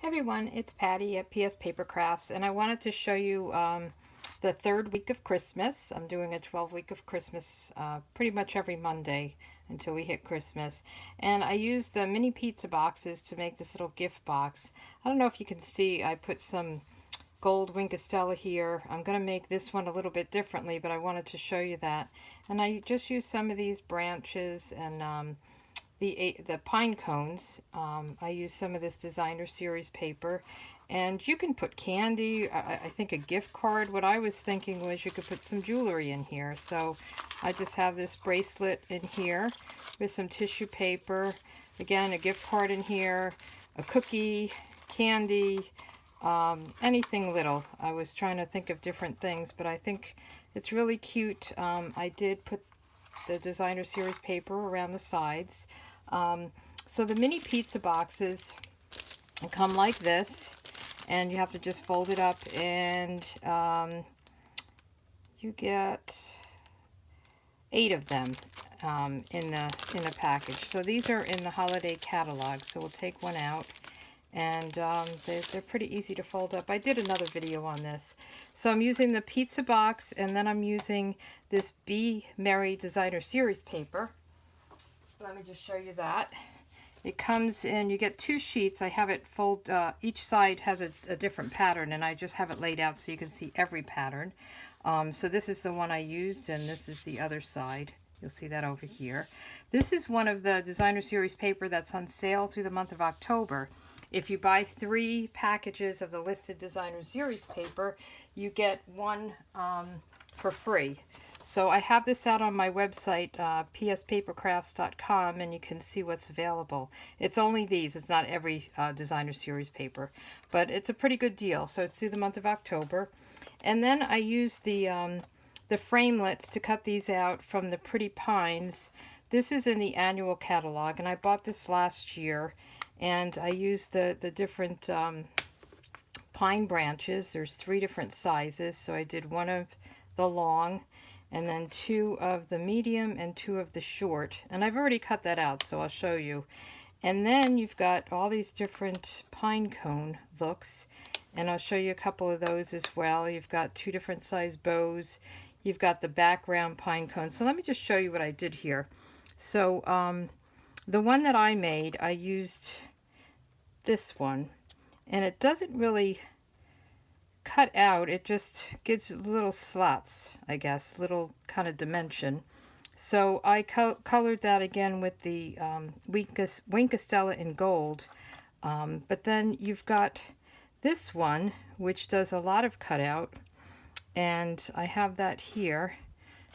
Everyone, it's Patty at PS Paper Crafts, and I wanted to show you the third week of Christmas. I'm doing a 12 week of Christmas pretty much every Monday until we hit Christmas. And I used the mini pizza boxes to make this little gift box. I don't know if you can see, I put some gold Wink Stella here. I'm going to make this one a little bit differently, but I wanted to show you that. And I just used some of these branches and the pine cones. I use some of this designer series paper, and you can put candy. I think a gift card. What I was thinking was you could put some jewelry in here. So I just have this bracelet in here with some tissue paper. Again, a gift card in here, a cookie, candy, anything little. I was trying to think of different things, but I think it's really cute. I did put the designer series paper around the sides. So the mini pizza boxes come like this, and you have to just fold it up, and you get 8 of them in the package. So these are in the holiday catalog. So we'll take one out, and they're pretty easy to fold up. I did another video on this. So I'm using the pizza box, and then I'm using this Be Merry designer series paper. Let me just show you that. It comes in, you get 2 sheets. I have it fold, each side has a different pattern, and I just have it laid out so you can see every pattern. So this is the one I used, and this is the other side. You'll see that over here. This is one of the designer series paper that's on sale through the month of October. If you buy 3 packages of the listed designer series paper, you get one for free. So I have this out on my website, pspapercrafts.com, and you can see what's available. It's only these. It's not every designer series paper, but it's a pretty good deal. So it's through the month of October. And then I use the framelits to cut these out from the Pretty Pines. This is in the annual catalog, and I bought this last year. And I used the different pine branches. There's 3 different sizes. So I did one of the long, and then 2 of the medium and 2 of the short. And I've already cut that out, so I'll show you. And then you've got all these different pine cone looks, and I'll show you a couple of those as well. You've got 2 different size bows. You've got the background pine cone. So let me just show you what I did here. So the one that I made, I used this one, and it doesn't really cut out, it just gives little slots, I guess, little kind of dimension. So I colored that again with the Wink Stella in gold. But then you've got this one, which does a lot of cutout, and I have that here.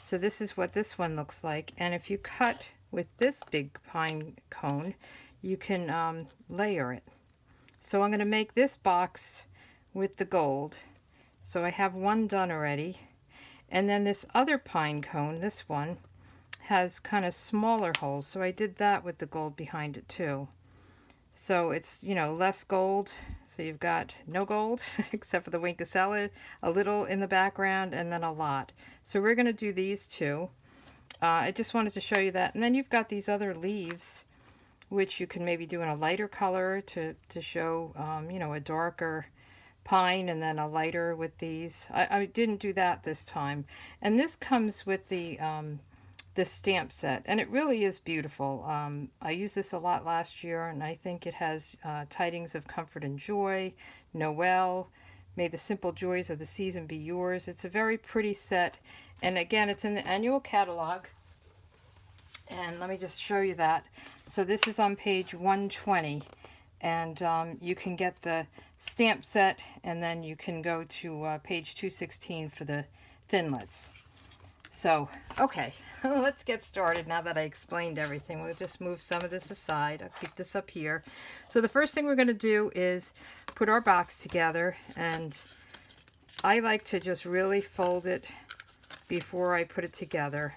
So this is what this one looks like. And if you cut with this big pine cone, you can layer it. So I'm going to make this box with the gold. So I have one done already. And then this other pine cone, this one, has kind of smaller holes. So I did that with the gold behind it too. So it's, you know, less gold. So you've got no gold except for the Wink Stella, a little in the background, and then a lot. So we're going to do these 2. I just wanted to show you that. And then you've got these other leaves, which you can maybe do in a lighter color to show, you know, a darker pine, and then a lighter with these. I didn't do that this time. And this comes with the stamp set, and it really is beautiful. I used this a lot last year, and I think it has tidings of comfort and joy, Noel, may the simple joys of the season be yours. It's a very pretty set, and again, it's in the annual catalog. And let me just show you that. So this is on page 120, and you can get the stamp set, and then you can go to page 216 for the thinlits. So, okay, let's get started now that I explained everything. We'll just move some of this aside. I'll keep this up here. So the first thing we're going to do is put our box together, and I like to just really fold it before I put it together.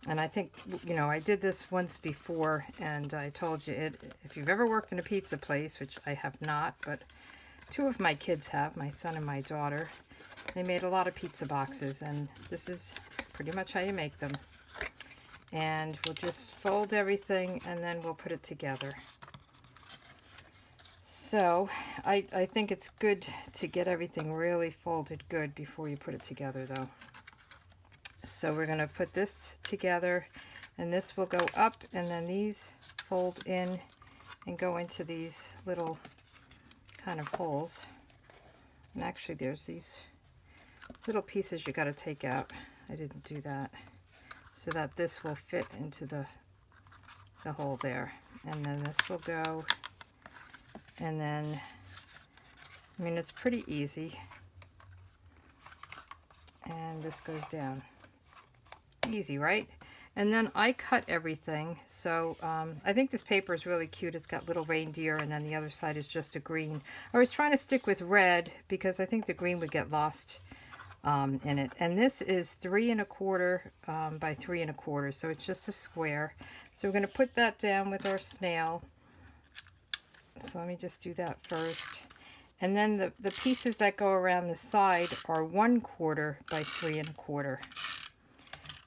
And I think, you know, I did this once before, and I told you, if you've ever worked in a pizza place, which I have not, but 2 of my kids have, my son and my daughter, they made a lot of pizza boxes, and this is pretty much how you make them. And we'll just fold everything, and then we'll put it together. So I think it's good to get everything really folded good before you put it together though. So we're going to put this together, and this will go up, and then these fold in and go into these little kind of holes. And actually there's these little pieces you got to take out. I didn't do that. So that this will fit into the hole there. And then this will go, and then, I mean, it's pretty easy. And this goes down. Easy, right? And then I cut everything. So I think this paper is really cute. It's got little reindeer, and then the other side is just a green. I was trying to stick with red because I think the green would get lost in it. And this is 3 1/4 by 3 1/4, so it's just a square. So we're going to put that down with our snail. So let me just do that first. And then the pieces that go around the side are 1/4 by 3 1/4.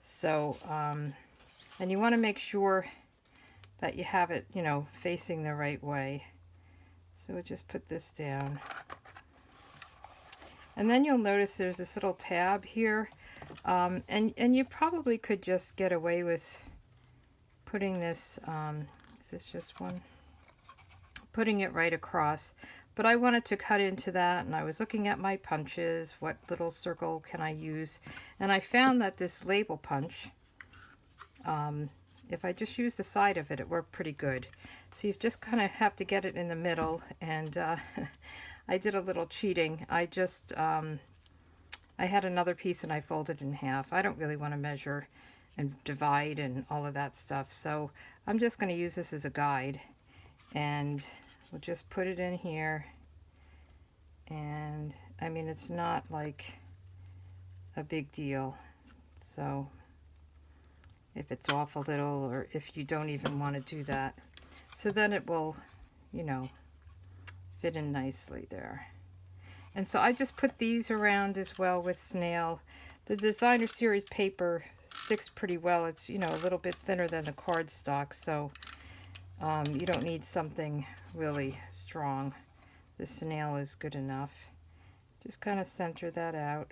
So, and you want to make sure that you have it, you know, facing the right way. So we'll just put this down. And then you'll notice there's this little tab here. And you probably could just get away with putting this, is this just one? Putting it right across. But I wanted to cut into that, and I was looking at my punches, what little circle can I use, and I found that this label punch, if I just use the side of it, it worked pretty good. So you just kind of have to get it in the middle, and I did a little cheating. I just, I had another piece and I folded it in half. I don't really want to measure and divide and all of that stuff, so I'm just going to use this as a guide, and we'll just put it in here. And I mean, it's not like a big deal. So if it's off a little, or if you don't even want to do that, so then it will, you know, fit in nicely there. And so I just put these around as well with snail. The designer series paper sticks pretty well. It's, you know, a little bit thinner than the cardstock, so you don't need something really strong. The snail is good enough. Just kind of center that out.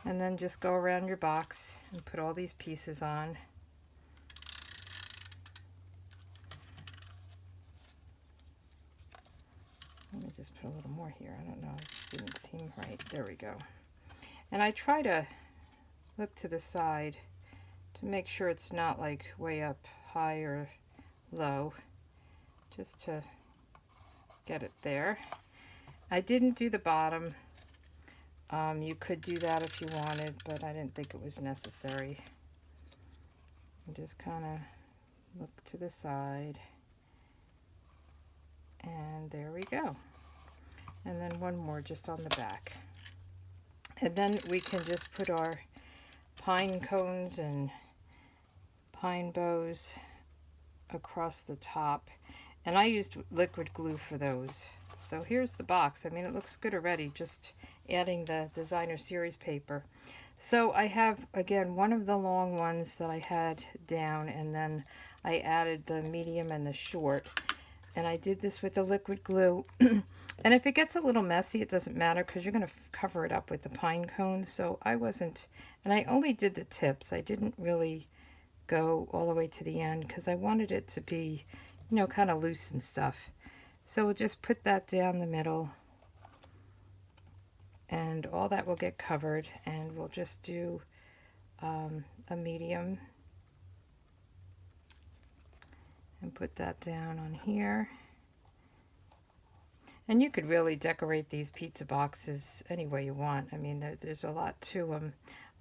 And then just go around your box and put all these pieces on. Let me just put a little more here. I don't know, it didn't seem right. There we go. And I try to look to the side to make sure it's not like way up high or low, just to get it there. I didn't do the bottom. You could do that if you wanted, but I didn't think it was necessary. And just kind of look to the side, and there we go. And then one more just on the back, and then we can just put our pine cones and pine bows across the top. And I used liquid glue for those. So here's the box. I mean, it looks good already, just adding the designer series paper. So I have, again, one of the long ones that I had down, and then I added the medium and the short. And I did this with the liquid glue. And if it gets a little messy, it doesn't matter, because you're going to cover it up with the pine cones. So I wasn't, and I only did the tips. I didn't really go all the way to the end, because I wanted it to be, you know, kind of loose and stuff. So we'll just put that down the middle, and all that will get covered, and we'll just do a medium and put that down on here. And you could really decorate these pizza boxes any way you want. I mean, there's a lot to them.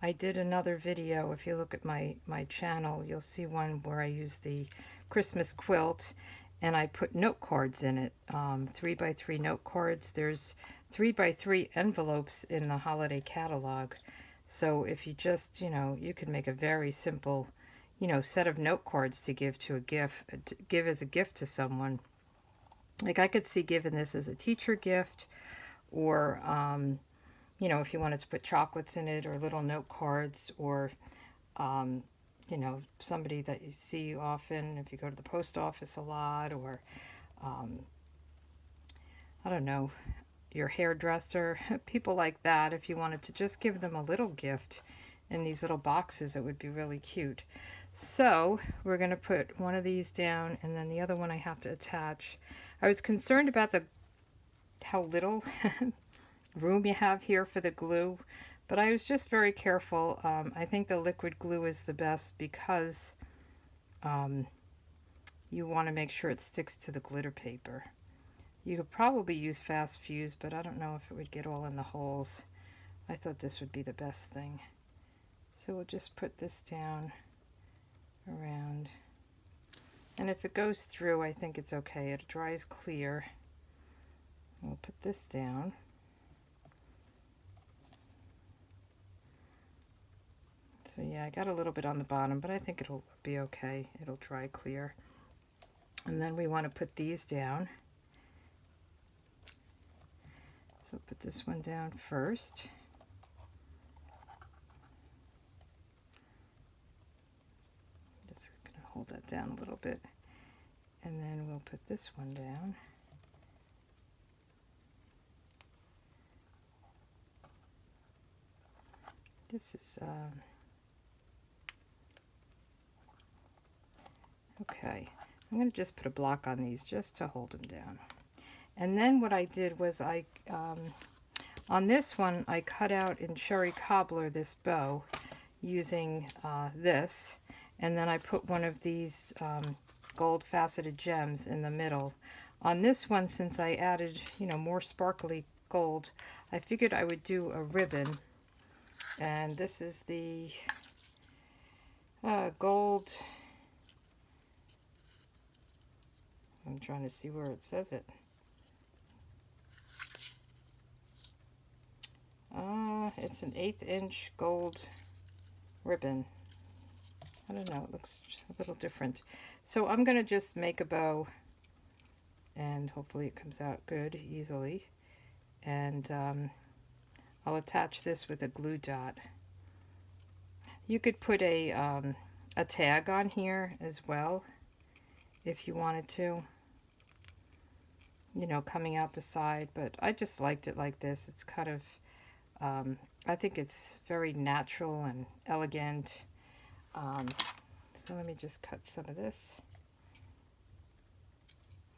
I did another video. If you look at my channel, you'll see one where I use the Christmas quilt, and I put note cards in it, 3 by 3 note cards. There's 3 by 3 envelopes in the holiday catalog. So if you just, you know, you can make a very simple, you know, set of note cards to give to a gift, to give as a gift to someone. Like, I could see giving this as a teacher gift, or you know, if you wanted to put chocolates in it, or little note cards, or you know, somebody that you see often if you go to the post office a lot, or I don't know, your hairdresser, people like that. If you wanted to just give them a little gift in these little boxes, it would be really cute. So we're going to put one of these down, and then the other one I have to attach. I was concerned about how little room you have here for the glue, but I was just very careful. I think the liquid glue is the best because you want to make sure it sticks to the glitter paper. You could probably use Fast Fuse, but I don't know if it would get all in the holes. I thought this would be the best thing. So we'll just put this down around. And if it goes through, I think it's okay. It dries clear. We'll put this down. So yeah, I got a little bit on the bottom, but I think it'll be okay. It'll dry clear. And then we want to put these down. So put this one down first. Just going to hold that down a little bit. And then we'll put this one down. This is, okay. I'm going to just put a block on these just to hold them down. And then what I did was on this one, I cut out in Cherry Cobbler this bow using this. And then I put one of these gold faceted gems in the middle. On this one, since I added, you know, more sparkly gold, I figured I would do a ribbon. And this is the gold. I'm trying to see where it says it. It's an 1/8 inch gold ribbon. I don't know, it looks a little different. So I'm going to just make a bow, and hopefully it comes out good, easily. And I'll attach this with a glue dot. You could put a tag on here as well, if you wanted to. You know, coming out the side, but I just liked it like this. It's kind of, I think it's very natural and elegant. So let me just cut some of this.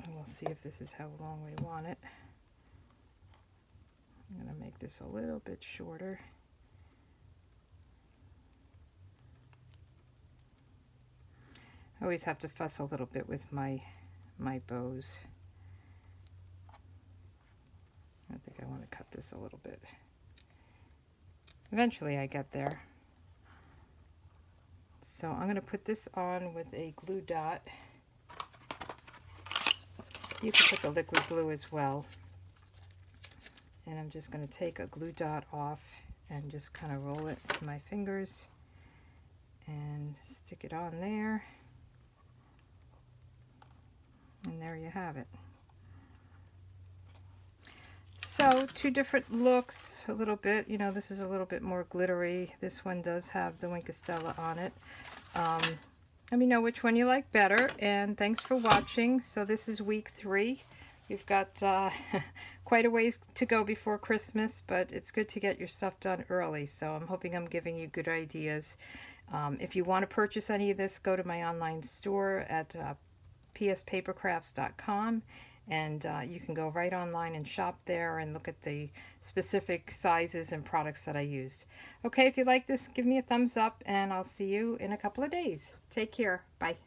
And we'll see if this is how long we want it. I'm going to make this a little bit shorter. I always have to fuss a little bit with my bows. I think I want to cut this a little bit. Eventually I get there. So I'm going to put this on with a glue dot. You can put the liquid glue as well. And I'm just going to take a glue dot off and just kind of roll it with my fingers and stick it on there. And there you have it. So, two different looks, a little bit. You know, this is a little bit more glittery. This one does have the Wink of Stella on it. Let me know which one you like better, and thanks for watching. So this is week 3. We've got quite a ways to go before Christmas, but it's good to get your stuff done early. So I'm hoping I'm giving you good ideas. If you want to purchase any of this, go to my online store at pspapercrafts.com. And you can go right online and shop there and look at the specific sizes and products that I used. Okay, if you like this, give me a thumbs up, and I'll see you in a couple of days. Take care. Bye.